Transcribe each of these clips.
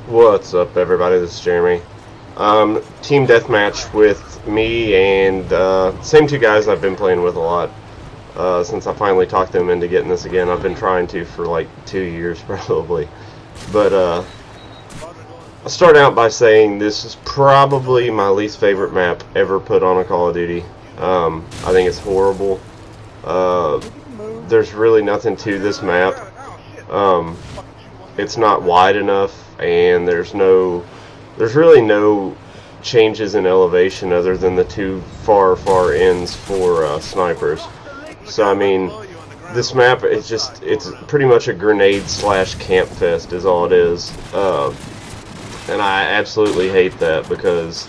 What's up, everybody? This is Jeremy. Team deathmatch with me and same two guys I've been playing with a lot since I finally talked them into getting this again. I've been trying to for like 2 years probably. But I'll start out by saying this is probably my least favorite map ever put on a Call of Duty. I think it's horrible. There's really nothing to this map. It's not wide enough, and there's really no changes in elevation other than the two far ends for snipers. So I mean, this map is it's pretty much a grenade slash camp fest is all it is, and I absolutely hate that because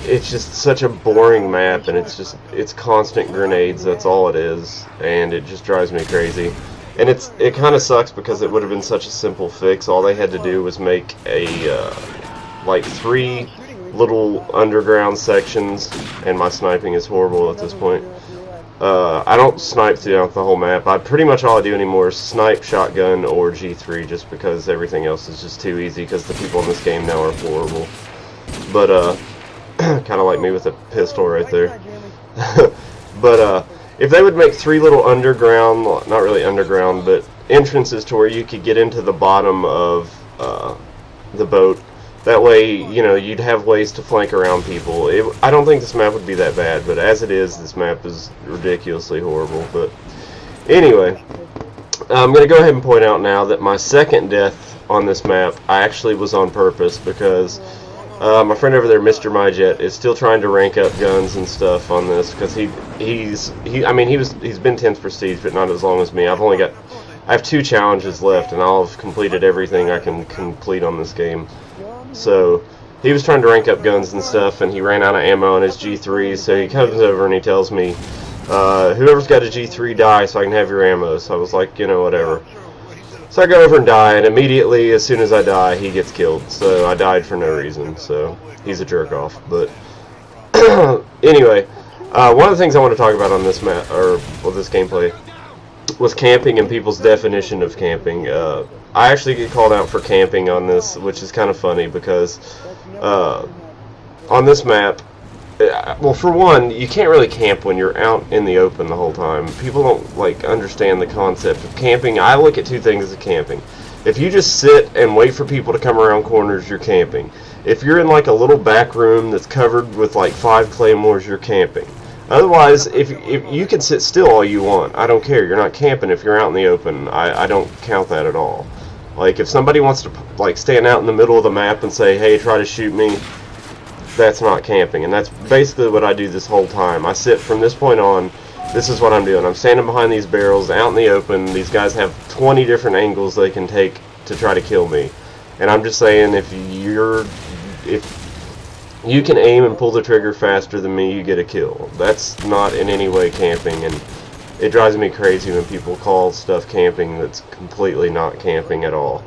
it's just such a boring map, and it's constant grenades. That's all it is, and it just drives me crazy. And it kind of sucks because it would have been such a simple fix. All they had to do was make a like 3 little underground sections, and my sniping is horrible at this point. I don't snipe throughout the whole map. Pretty much all I do anymore is snipe, shotgun, or G3, just because everything else is just too easy because the people in this game now are horrible. But kind of like me with a pistol right there. But if they would make 3 little underground, not really underground, but entrances to where you could get into the bottom of the boat, that way, you know, you'd have ways to flank around people. I don't think this map would be that bad, but as it is, this map is ridiculously horrible. But anyway, I'm going to go ahead and point out now that my second death on this map, I actually was on purpose because my friend over there, Mr. MyJet, is still trying to rank up guns and stuff on this because he's been 10th prestige, but not as long as me. I have 2 challenges left, and I'll have completed everything I can complete on this game. So he was trying to rank up guns and stuff, and he ran out of ammo on his G3. So he comes over and he tells me, "Whoever's got a G3, die so I can have your ammo." So I was like, you know, whatever. So I go over and die, and immediately, as soon as I die, he gets killed. So I died for no reason, so he's a jerk-off. But anyway, one of the things I want to talk about on this map, or this gameplay, was camping and people's definition of camping. I actually get called out for camping on this, which is kind of funny because on this map, well, for one, you can't really camp when you're out in the open the whole time. People don't like understand the concept of camping. I look at 2 things as camping. If you just sit and wait for people to come around corners, you're camping. If you're in like a little back room that's covered with like 5 claymores, you're camping. Otherwise, if you can sit still all you want, I don't care. You're not camping if you're out in the open. I don't count that at all. Like if somebody wants to like stand out in the middle of the map and say, "Hey, try to shoot me," that's not camping, and that's basically what I do this whole time. I sit from this point on. This is what I'm doing. I'm standing behind these barrels out in the open. These guys have 20 different angles they can take to try to kill me, and I'm just saying, if you can aim and pull the trigger faster than me, you get a kill. That's not in any way camping, and it drives me crazy when people call stuff camping that's completely not camping at all.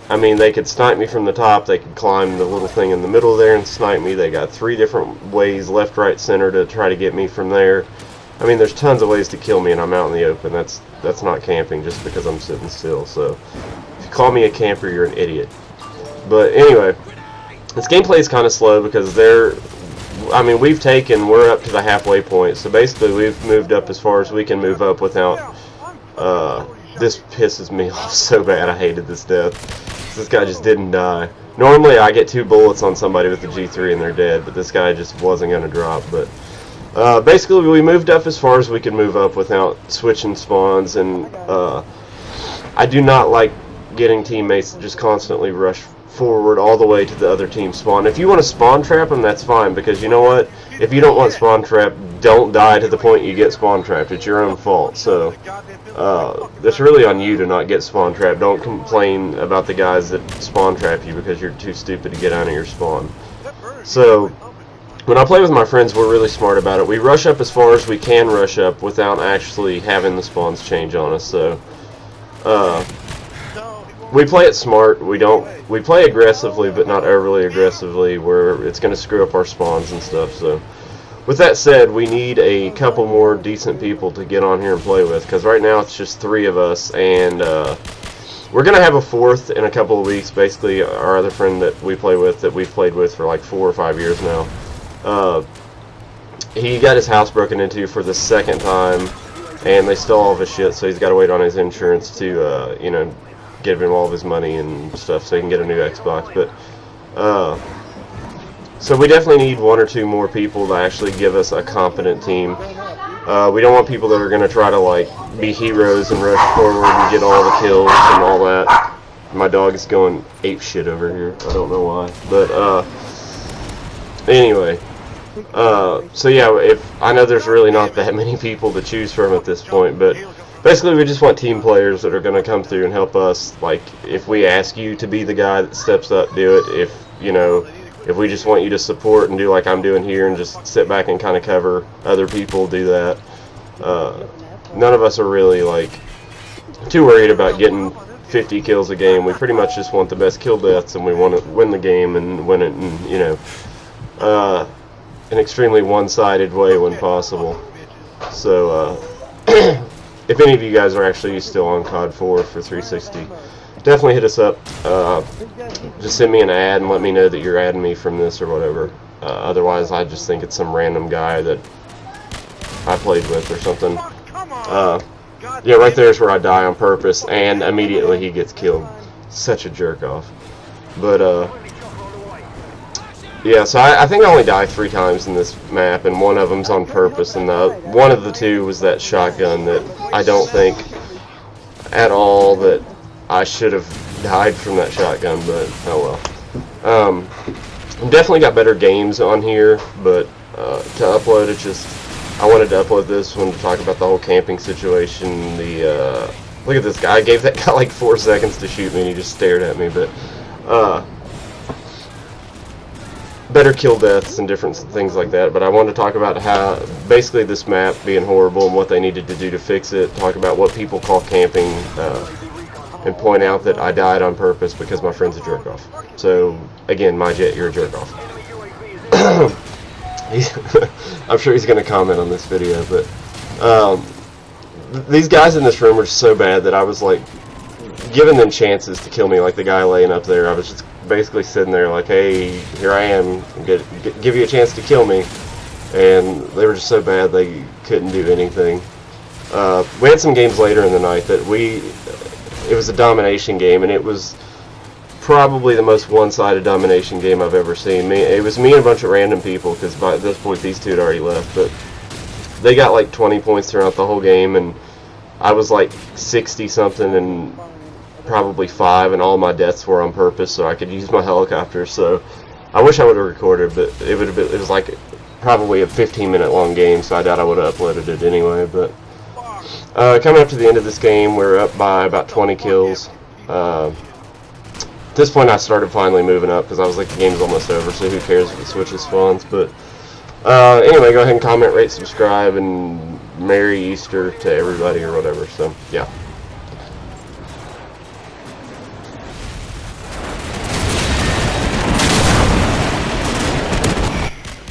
I mean, they could snipe me from the top, they could climb the little thing in the middle there and snipe me. They got 3 different ways, left, right, center, to try to get me from there. I mean, there's tons of ways to kill me, and I'm out in the open. That's not camping just because I'm sitting still. So if you call me a camper, you're an idiot. But anyway, this gameplay is kind of slow because we're up to the halfway point. So basically, we've moved up as far as we can move up without, this pisses me off so bad. I hated this death. This guy just didn't die. Normally I get 2 bullets on somebody with the G3 and they're dead, but this guy just wasn't going to drop. But basically we moved up as far as we could move up without switching spawns, and I do not like getting teammates to just constantly rush forward all the way to the other team's spawn. If you want to spawn trap them, that's fine, because you know what? If you don't want spawn trap, don't die to the point you get spawn trapped. It's your own fault. So it's really on you to not get spawn trapped. Don't complain about the guys that spawn trap you because you're too stupid to get out of your spawn. So when I play with my friends, we're really smart about it. We rush up as far as we can rush up without actually having the spawns change on us. So we play it smart. We play aggressively, but not overly aggressively, where it's going to screw up our spawns and stuff. So with that said, we need a couple more decent people to get on here and play with, because right now it's just 3 of us, and we're gonna have a fourth in a couple of weeks. Basically, our other friend that we play with, that we've played with for like 4 or 5 years now, he got his house broken into for the second time, and they stole all of his shit. So he's got to wait on his insurance to, you know, give him all of his money and stuff so he can get a new Xbox. But so we definitely need 1 or 2 more people to actually give us a competent team. We don't want people that are going to try to like be heroes and rush forward and get all the kills and all that. My dog is going ape shit over here. I don't know why, but anyway. So yeah, if I know there's really not that many people to choose from at this point, but basically we just want team players that are going to come through and help us. Like, if we ask you to be the guy that steps up, do it. If, you know, if we just want you to support and do like I'm doing here and just sit back and kind of cover other people, do that. None of us are really like too worried about getting 50 kills a game. We pretty much just want the best kill deaths, and we want to win the game and win it in, you know, an extremely one-sided way when possible. So if any of you guys are actually still on COD 4 for 360, definitely hit us up. Just send me an ad and let me know that you're adding me from this or whatever. Otherwise, I just think it's some random guy that I played with or something. Yeah, right there is where I die on purpose, and immediately he gets killed. Such a jerk off. But yeah, so I think I only died 3 times in this map, and one of them's on purpose, and one of the 2 was that shotgun that I don't think at all that I should have died from that shotgun, but oh well. I've definitely got better games on here, but to upload it, just I wanted to upload this one to talk about the whole camping situation. The look at this guy. I gave that guy like 4 seconds to shoot me, and he just stared at me. But better kill deaths and different things like that. But I wanted to talk about how basically this map being horrible and what they needed to do to fix it. Talk about what people call camping, and point out that I died on purpose because my friend's a jerk off. So again, my jet, you're a jerk off. I'm sure he's going to comment on this video, but these guys in this room are so bad that I was like giving them chances to kill me, like the guy laying up there. I was just basically sitting there like, hey, here I am, give you a chance to kill me, and they were just so bad they couldn't do anything. We had some games later in the night that it was a domination game, and it was probably the most one-sided domination game I've ever seen. It was me and a bunch of random people, because by this point these 2 had already left, but they got like 20 points throughout the whole game, and I was like 60 something and probably 5, and all my deaths were on purpose so I could use my helicopter. So I wish I would have recorded, but it was like probably a 15-minute long game, so I doubt I would have uploaded it anyway. But coming up to the end of this game, we're up by about 20 kills. At this point I started finally moving up because I was like, the game's almost over, so who cares if it switches spawns. But anyway, go ahead and comment, rate, subscribe, and Merry Easter to everybody or whatever. So yeah.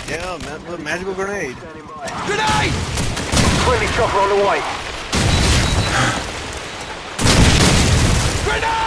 Yeah, magical grenade. Grenade! Friendly chopper on the way. Grenade!